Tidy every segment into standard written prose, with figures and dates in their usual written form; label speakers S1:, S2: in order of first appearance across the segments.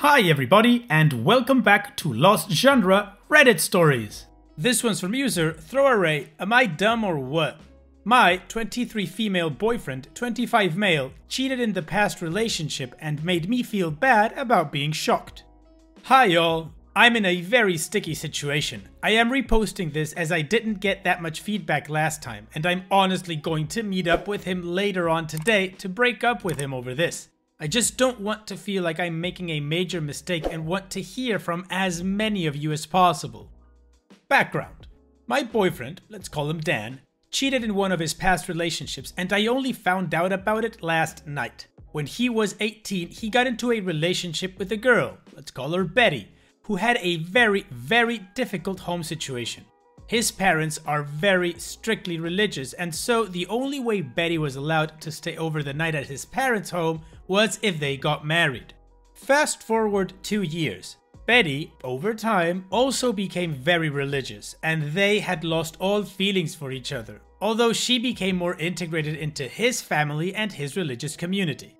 S1: Hi everybody, and welcome back to Lost Genre Reddit Stories. This one's from user ThrowArray. Am I dumb or what? My 23 female boyfriend, 25 male, cheated in the past relationship and made me feel bad about being shocked. Hi y'all, I'm in a very sticky situation. I am reposting this as I didn't get that much feedback last time, and I'm honestly going to meet up with him later on today to break up with him over this. I just don't want to feel like I'm making a major mistake and want to hear from as many of you as possible. Background. My boyfriend, let's call him Dan, cheated in one of his past relationships and I only found out about it last night. When he was 18, he got into a relationship with a girl, let's call her Betty, who had a very difficult home situation. His parents are very strictly religious, and so the only way Betty was allowed to stay over the night at his parents' home was if they got married. Fast forward 2 years. Betty, over time, also became very religious, and they had lost all feelings for each other, although she became more integrated into his family and his religious community.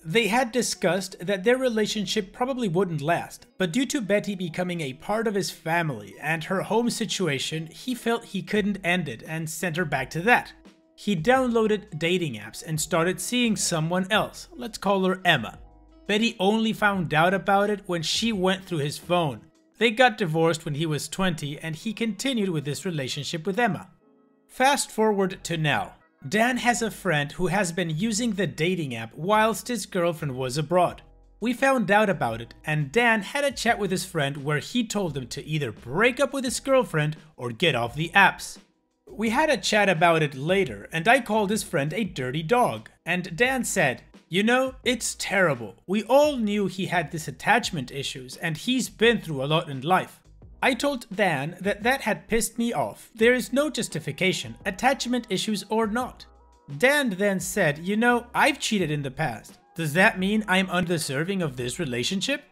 S1: They had discussed that their relationship probably wouldn't last, but due to Betty becoming a part of his family and her home situation, he felt he couldn't end it and sent her back to that. He downloaded dating apps and started seeing someone else, let's call her Emma. Betty only found out about it when she went through his phone. They got divorced when he was 20 and he continued with this relationship with Emma. Fast forward to now. Dan has a friend who has been using the dating app whilst his girlfriend was abroad. We found out about it and Dan had a chat with his friend where he told him to either break up with his girlfriend or get off the apps. We had a chat about it later and I called his friend a dirty dog, and Dan said, "You know, it's terrible. We all knew he had this attachment issues and he's been through a lot in life." I told Dan that had pissed me off. There is no justification, attachment issues or not. Dan then said, "You know, I've cheated in the past. Does that mean I'm undeserving of this relationship?"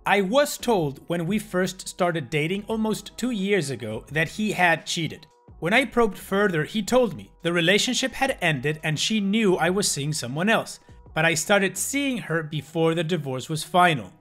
S1: I was told when we first started dating almost 2 years ago that he had cheated. When I probed further, he told me the relationship had ended and she knew I was seeing someone else, but I started seeing her before the divorce was final.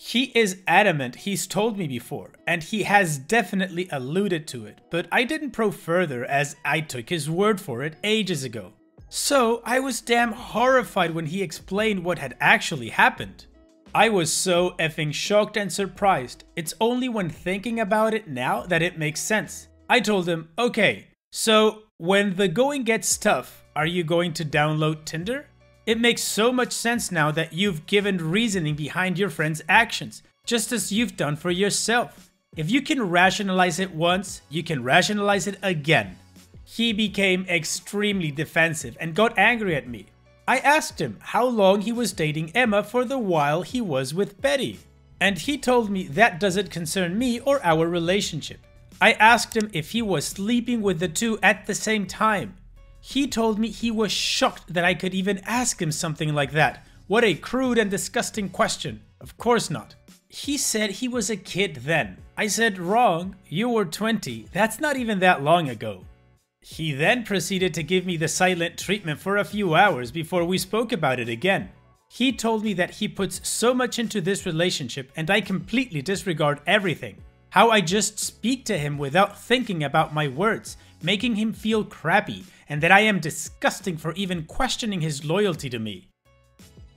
S1: He is adamant he's told me before, and he has definitely alluded to it, but I didn't probe further as I took his word for it ages ago. So I was damn horrified when he explained what had actually happened. I was so effing shocked and surprised. It's only when thinking about it now that it makes sense. I told him, "Okay, so when the going gets tough, are you going to download Tinder? It makes so much sense now that you've given reasoning behind your friend's actions, just as you've done for yourself. If you can rationalize it once, you can rationalize it again." He became extremely defensive and got angry at me. I asked him how long he was dating Emma for the while he was with Betty, and he told me that doesn't concern me or our relationship. I asked him if he was sleeping with the two at the same time. He told me he was shocked that I could even ask him something like that. What a crude and disgusting question. Of course not. He said he was a kid then. I said, "Wrong, you were 20, that's not even that long ago." He then proceeded to give me the silent treatment for a few hours before we spoke about it again. He told me that he puts so much into this relationship and I completely disregard everything. How I just speak to him without thinking about my words, making him feel crappy, and that I am disgusting for even questioning his loyalty to me.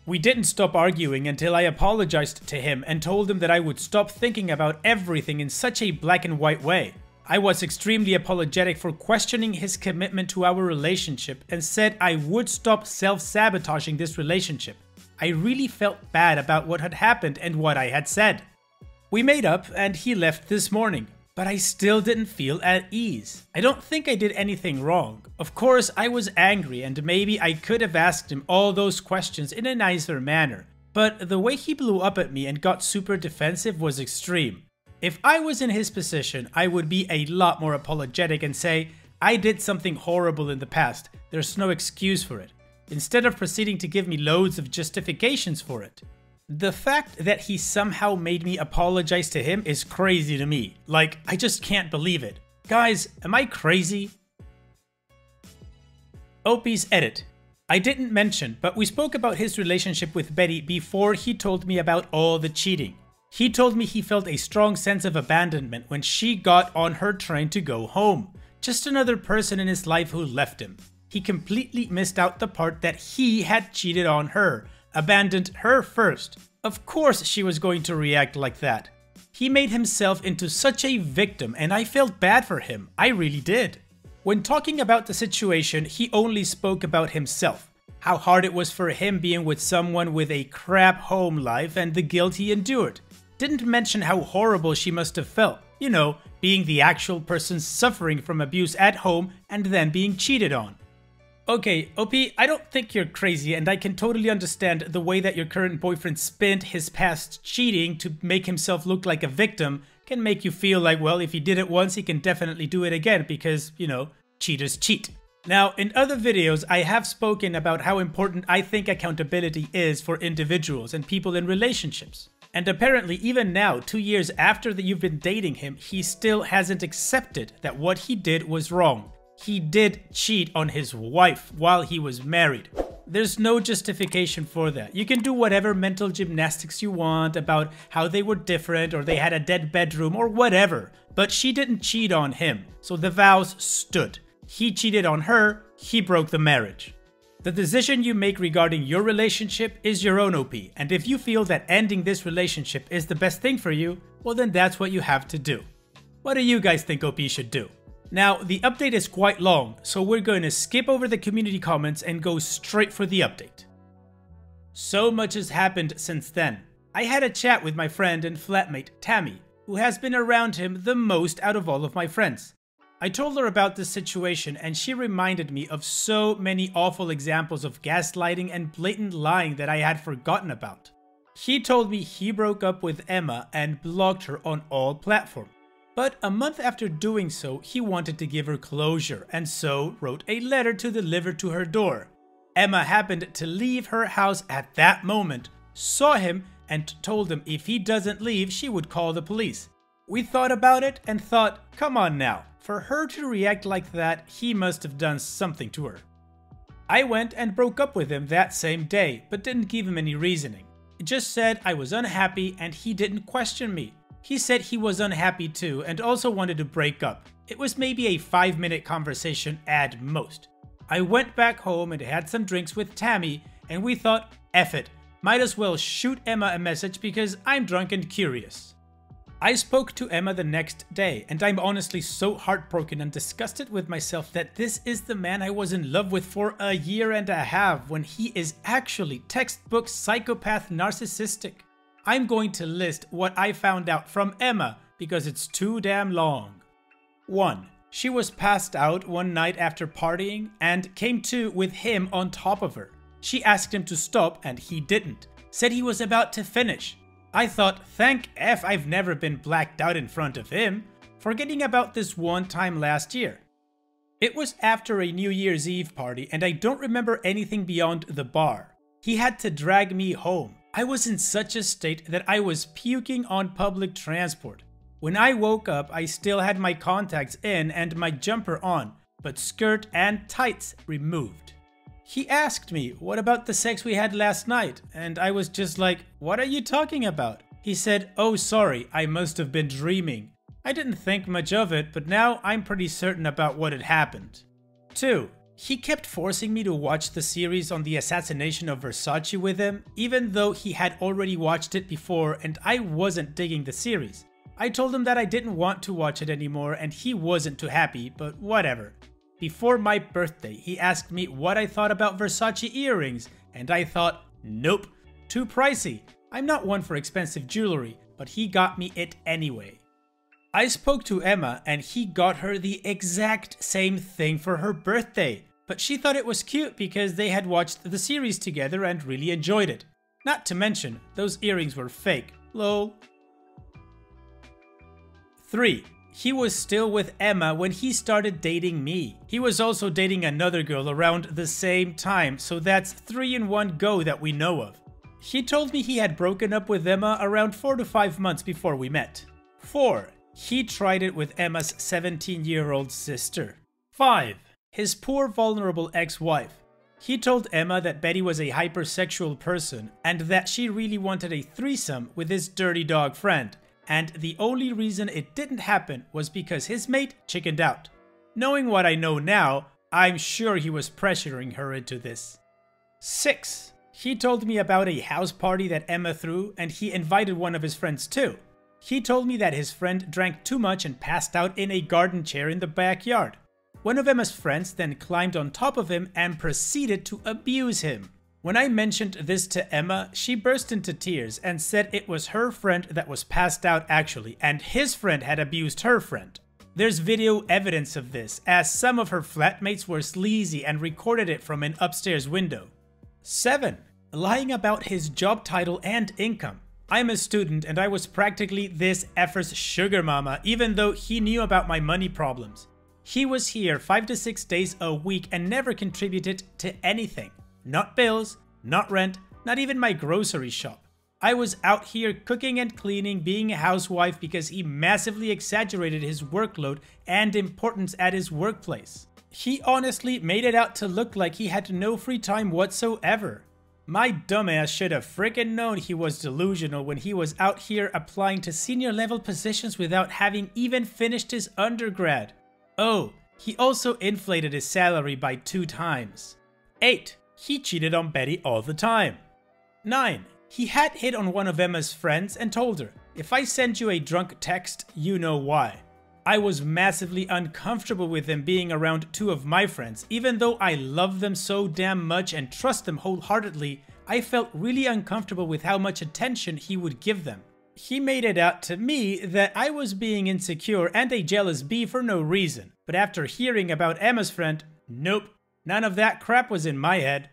S1: We didn't stop arguing until I apologized to him and told him that I would stop thinking about everything in such a black and white way. I was extremely apologetic for questioning his commitment to our relationship and said I would stop self-sabotaging this relationship. I really felt bad about what had happened and what I had said. We made up and he left this morning, but I still didn't feel at ease. I don't think I did anything wrong. Of course, I was angry and maybe I could have asked him all those questions in a nicer manner, but the way he blew up at me and got super defensive was extreme. If I was in his position, I would be a lot more apologetic and say, "I did something horrible in the past, there's no excuse for it," instead of proceeding to give me loads of justifications for it. The fact that he somehow made me apologize to him is crazy to me. Like, I just can't believe it. Guys, am I crazy? OP's edit. I didn't mention, but we spoke about his relationship with Betty before he told me about all the cheating. He told me he felt a strong sense of abandonment when she got on her train to go home. Just another person in his life who left him. He completely missed out the part that he had cheated on her, abandoned her first. Of course she was going to react like that. He made himself into such a victim and I felt bad for him. I really did. When talking about the situation, he only spoke about himself. How hard it was for him being with someone with a crap home life and the guilt he endured. Didn't mention how horrible she must have felt. You know, being the actual person suffering from abuse at home and then being cheated on. Okay, OP, I don't think you're crazy and I can totally understand the way that your current boyfriend spent his past cheating to make himself look like a victim can make you feel like, well, if he did it once, he can definitely do it again because, you know, cheaters cheat. Now, in other videos, I have spoken about how important I think accountability is for individuals and people in relationships. And apparently, even now, 2 years after that you've been dating him, he still hasn't accepted that what he did was wrong. He did cheat on his wife while he was married. There's no justification for that. You can do whatever mental gymnastics you want about how they were different or they had a dead bedroom or whatever, but she didn't cheat on him, so the vows stood. He cheated on her, he broke the marriage. The decision you make regarding your relationship is your own, OP, and if you feel that ending this relationship is the best thing for you, well then that's what you have to do. What do you guys think OP should do? Now, the update is quite long, so we're going to skip over the community comments and go straight for the update. So much has happened since then. I had a chat with my friend and flatmate, Tammy, who has been around him the most out of all of my friends. I told her about this situation and she reminded me of so many awful examples of gaslighting and blatant lying that I had forgotten about. He told me he broke up with Emma and blocked her on all platforms. But a month after doing so, he wanted to give her closure and so wrote a letter to deliver to her door. Emma happened to leave her house at that moment, saw him and told him if he doesn't leave, she would call the police. We thought about it and thought, come on now, for her to react like that, he must have done something to her. I went and broke up with him that same day, but didn't give him any reasoning. It just said I was unhappy and he didn't question me. He said he was unhappy too and also wanted to break up. It was maybe a 5-minute conversation at most. I went back home and had some drinks with Tammy and we thought, F it, might as well shoot Emma a message because I'm drunk and curious. I spoke to Emma the next day and I'm honestly so heartbroken and disgusted with myself that this is the man I was in love with for a year and a half when he is actually textbook psychopath narcissistic. I'm going to list what I found out from Emma because it's too damn long. 1. She was passed out one night after partying and came to with him on top of her. She asked him to stop and he didn't. Said he was about to finish. I thought, thank F I've never been blacked out in front of him, forgetting about this one time last year. It was after a New Year's Eve party and I don't remember anything beyond the bar. He had to drag me home. I was in such a state that I was puking on public transport. When I woke up, I still had my contacts in and my jumper on, but skirt and tights removed. He asked me, what about the sex we had last night? And I was just like, what are you talking about? He said, oh sorry, I must have been dreaming. I didn't think much of it, but now I'm pretty certain about what had happened. 2. He kept forcing me to watch the series on the assassination of Versace with him, even though he had already watched it before and I wasn't digging the series. I told him that I didn't want to watch it anymore and he wasn't too happy, but whatever. Before my birthday, he asked me what I thought about Versace earrings, and I thought, nope, too pricey. I'm not one for expensive jewelry, but he got me it anyway. I spoke to Emma and he got her the exact same thing for her birthday. But she thought it was cute because they had watched the series together and really enjoyed it. Not to mention, those earrings were fake. Lol. 3. He was still with Emma when he started dating me. He was also dating another girl around the same time, so that's 3 in one go that we know of. He told me he had broken up with Emma around 4 to 5 months before we met. 4. He tried it with Emma's 17-year-old sister. 5. His poor vulnerable ex-wife. He told Emma that Betty was a hypersexual person and that she really wanted a threesome with his dirty dog friend, and the only reason it didn't happen was because his mate chickened out. Knowing what I know now, I'm sure he was pressuring her into this. 6. He told me about a house party that Emma threw, and he invited one of his friends too. He told me that his friend drank too much and passed out in a garden chair in the backyard. One of Emma's friends then climbed on top of him and proceeded to abuse him. When I mentioned this to Emma, she burst into tears and said it was her friend that was passed out actually, and his friend had abused her friend. There's video evidence of this, as some of her flatmates were sleazy and recorded it from an upstairs window. 7. Lying about his job title and income. I'm a student and I was practically this effer's sugar mama, even though he knew about my money problems. He was here 5 to 6 days a week and never contributed to anything. Not bills, not rent, not even my grocery shop. I was out here cooking and cleaning, being a housewife because he massively exaggerated his workload and importance at his workplace. He honestly made it out to look like he had no free time whatsoever. My dumbass should have frickin' known he was delusional when he was out here applying to senior level positions without having even finished his undergrad. Oh, he also inflated his salary by 2 times. 8. He cheated on Betty all the time. 9. He had hit on one of Emma's friends and told her, "If I send you a drunk text, you know why." I was massively uncomfortable with him being around 2 of my friends. Even though I love them so damn much and trust them wholeheartedly, I felt really uncomfortable with how much attention he would give them. He made it out to me that I was being insecure and a jealous bee for no reason. But after hearing about Emma's friend, nope, none of that crap was in my head.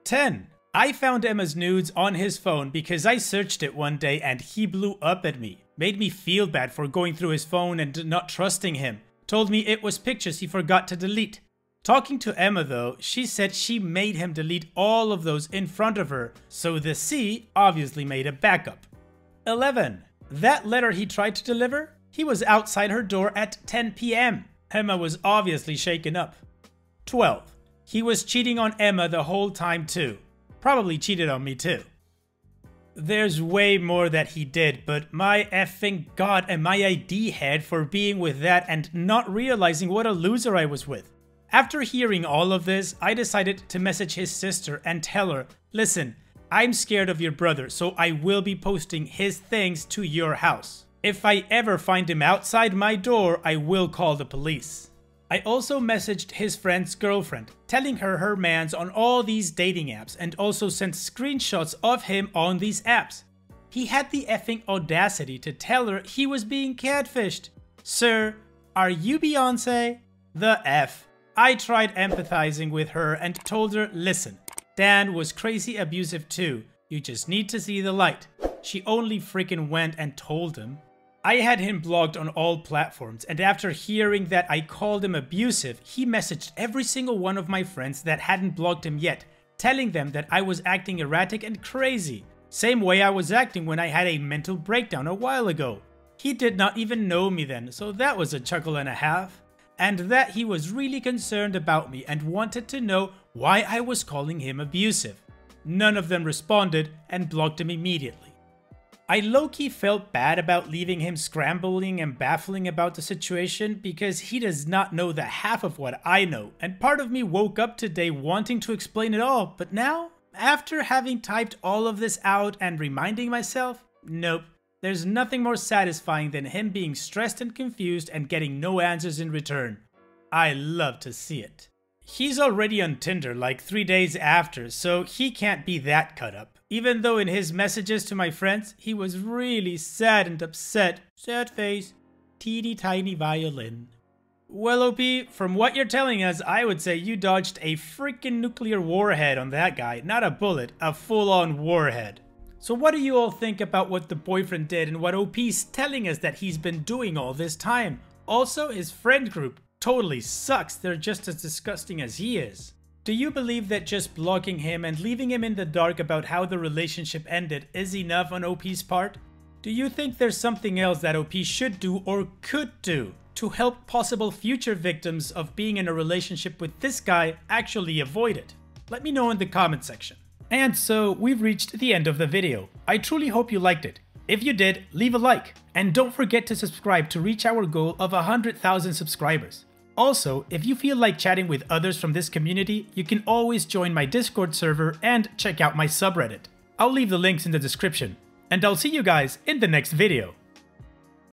S1: 10. I found Emma's nudes on his phone because I searched it one day and he blew up at me. Made me feel bad for going through his phone and not trusting him. Told me it was pictures he forgot to delete. Talking to Emma though, she said she made him delete all of those in front of her, so the C obviously made a backup. 11. That letter he tried to deliver? He was outside her door at 10 p.m. Emma was obviously shaken up. 12. He was cheating on Emma the whole time too. Probably cheated on me too. There's way more that he did, but my effing god am I a D-head for being with that and not realizing what a loser I was with. After hearing all of this, I decided to message his sister and tell her, "Listen, I'm scared of your brother, so I will be posting his things to your house. If I ever find him outside my door, I will call the police." I also messaged his friend's girlfriend, telling her her man's on all these dating apps and also sent screenshots of him on these apps. He had the effing audacity to tell her he was being catfished. Sir, are you Beyonce? The F. I tried empathizing with her and told her, "Listen, Dan was crazy abusive too. You just need to see the light." She only freaking went and told him. I had him blocked on all platforms, and after hearing that I called him abusive, he messaged every single one of my friends that hadn't blocked him yet, telling them that I was acting erratic and crazy. Same way I was acting when I had a mental breakdown a while ago. He did not even know me then, so that was a chuckle and a half. And that he was really concerned about me and wanted to know why I was calling him abusive. None of them responded and blocked him immediately. I low-key felt bad about leaving him scrambling and baffling about the situation because he does not know the half of what I know, and part of me woke up today wanting to explain it all, but now, after having typed all of this out and reminding myself, nope, there's nothing more satisfying than him being stressed and confused and getting no answers in return. I love to see it. He's already on Tinder like 3 days after, so he can't be that cut up. Even though in his messages to my friends, he was really sad and upset. Sad face. Teeny tiny violin. Well, OP, from what you're telling us, I would say you dodged a freaking nuclear warhead on that guy. Not a bullet, a full-on warhead. So what do you all think about what the boyfriend did and what OP's telling us that he's been doing all this time? Also, his friend group totally sucks. They're just as disgusting as he is. Do you believe that just blocking him and leaving him in the dark about how the relationship ended is enough on OP's part? Do you think there's something else that OP should do or could do to help possible future victims of being in a relationship with this guy actually avoid it? Let me know in the comment section. And so we've reached the end of the video. I truly hope you liked it. If you did, leave a like. And don't forget to subscribe to reach our goal of 100,000 subscribers. Also, if you feel like chatting with others from this community, you can always join my Discord server and check out my subreddit. I'll leave the links in the description. And I'll see you guys in the next video.